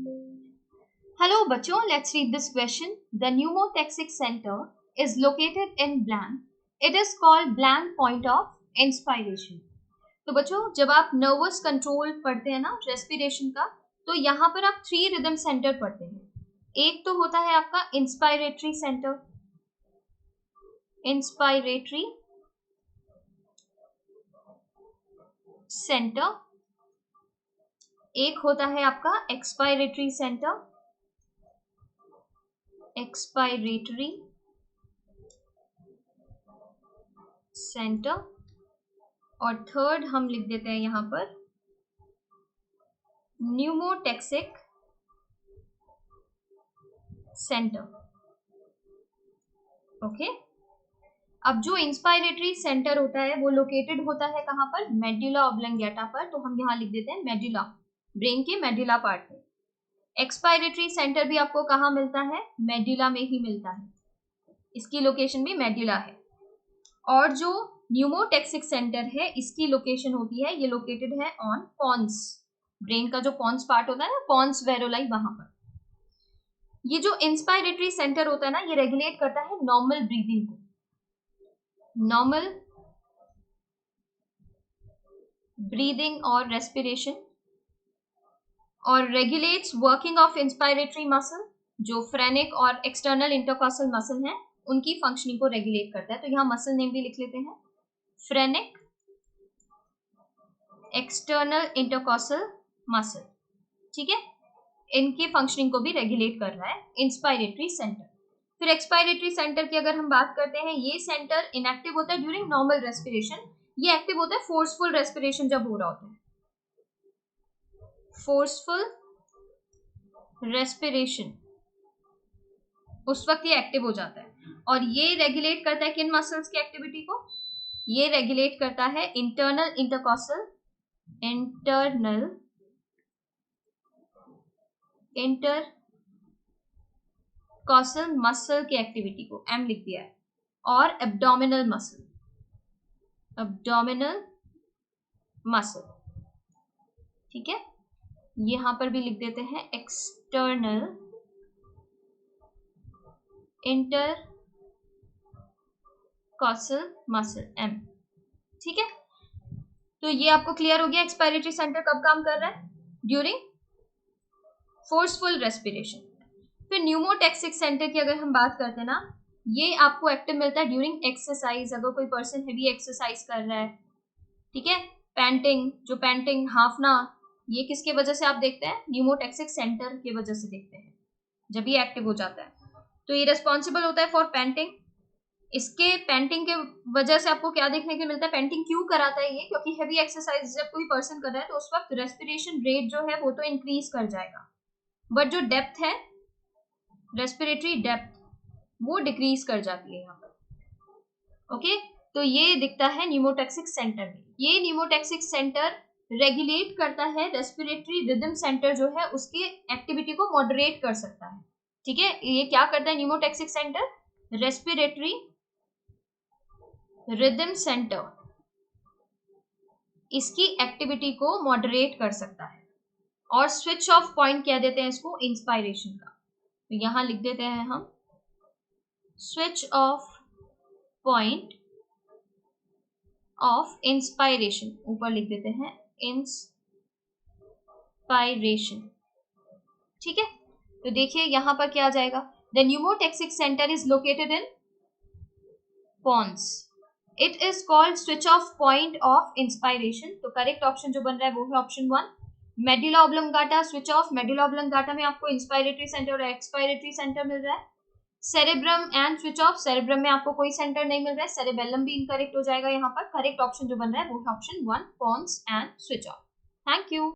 Hello बच्चों, let's read this question. The pneumotaxic center is located in blank. It is called blank point of inspiration. तो बच्चों, जब आप nervous control पढ़ते हैं ना रेस्पिरेशन का, तो यहाँ पर आप 3 रिदम सेंटर पढ़ते हैं। एक तो होता है आपका इंस्पायरेटरी सेंटर, इंस्पायरेटरी सेंटर। एक होता है आपका एक्सपायरेटरी सेंटर, एक्सपायरेटरी सेंटर। और थर्ड हम लिख देते हैं यहां पर न्यूमोटैक्सिक सेंटर। ओके, अब जो इंस्पायरेटरी सेंटर होता है वो लोकेटेड होता है कहां पर? मेडुला ऑब्लंगेटा पर। तो हम यहां लिख देते हैं मेडुला, ब्रेन के मेडुला पार्ट में। एक्सपायरेटरी सेंटर भी आपको कहां मिलता है? मेडुला में ही मिलता है, इसकी लोकेशन भी मेडुला है। और जो न्यूमोटैक्सिक सेंटर है इसकी लोकेशन होती है, ये लोकेटेड है ऑन पॉन्स, ब्रेन का जो पॉन्स पार्ट होता है ना, पॉन्स वेरोलाई, वहां पर। ये जो इंस्पायरेटरी सेंटर होता है ना, ये रेगुलेट करता है नॉर्मल ब्रीदिंग को, नॉर्मल ब्रीदिंग और रेस्पिरेशन, और regulates working of inspiratory muscle. जो फ्रेनिक और एक्सटर्नल इंटरकॉसल मसल हैं उनकी फंक्शनिंग को रेगुलेट करता है। तो यहां मसल नेम भी लिख लेते हैं, फ्रेनिक, एक्सटर्नल इंटरकॉसल मसल। ठीक है, इनकी फंक्शनिंग को भी रेगुलेट कर रहा है इंस्पायरेटरी सेंटर। फिर एक्सपायरेटरी सेंटर की अगर हम बात करते हैं, ये सेंटर इनएक्टिव होता है ड्यूरिंग नॉर्मल रेस्पिरेशन, ये एक्टिव होता है फोर्सफुल रेस्पिरेशन जब हो रहा होता है, फोर्सफुल रेस्पिरेशन, उस वक्त ये एक्टिव हो जाता है। और ये रेगुलेट करता है किन मसल्स की एक्टिविटी को? ये रेगुलेट करता है इंटरनल इंटरकॉसल, इंटरनल इंटरकॉसल मसल की एक्टिविटी को, एम लिख दिया है। और एब्डोमिनल मसल, एब्डोमिनल मसल। ठीक है, यहां पर भी लिख देते हैं एक्सटर्नल इंटरकॉसल मसल, एम। ठीक है, तो ये आपको क्लियर हो गया एक्सपायरेटरी सेंटर कब काम कर रहा है? During forceful respiration. फिर न्यूमोटैक्सिक सेंटर की अगर हम बात करते हैं ना, ये आपको एक्टिव मिलता है ड्यूरिंग एक्सरसाइज, अगर कोई पर्सन हेवी एक्सरसाइज कर रहा है। ठीक है, पैंटिंग, जो पैंटिंग, हाफना, ये किसके वजह से आप देखते हैं? न्यूमोटैक्सिक सेंटर की वजह से देखते हैं, जब ये एक्टिव हो जाता है। तो ये रेस्पॉन्सिबल होता है फॉर पैंटिंग। इसके पेंटिंग के वजह से आपको क्या देखने को मिलता है? पेंटिंग क्यों कराता है ये? क्योंकि हेवी एक्सरसाइज जब कोई पर्सन कर रहा है तो उस वक्त रेस्पिरेशन रेट जो है वो तो इंक्रीज कर जाएगा, बट जो डेप्थ है, रेस्पिरेटरी डेप्थ, वो डिक्रीज कर जाती है यहाँ पर। ओके, तो ये दिखता है न्यूमोटैक्सिक सेंटर में। ये न्यूमोटैक्सिक सेंटर रेगुलेट करता है रेस्पिरेटरी रिदम सेंटर जो है उसकी एक्टिविटी को मॉडरेट कर सकता है। ठीक है, ये क्या करता है pneumotaxic centre? Respiratory rhythm centre, इसकी एक्टिविटी को मॉडरेट कर सकता है। और स्विच ऑफ पॉइंट कह देते हैं इसको इंस्पायरेशन का। तो यहां लिख देते हैं हम switch off point of inspiration, ऊपर लिख देते हैं इंस्पायरेशन। ठीक है, तो देखिए यहां पर क्या आ जाएगा? The pneumotaxic centre is located in pons, it is called switch off point of inspiration. तो करेक्ट ऑप्शन जो बन रहा है वो है option 1, medulla oblongata, switch off medulla oblongata में आपको इंस्पायरेटरी सेंटर और एक्सपायरेटरी सेंटर मिल रहा है। Cerebrum and switch off, cerebrum में आपको कोई सेंटर नहीं मिल रहा है, सेरेबेलम भी इनकरेक्ट हो जाएगा यहाँ पर। करेक्ट ऑप्शन जो बन रहा है वो है option 1, pons and switch off. Thank you.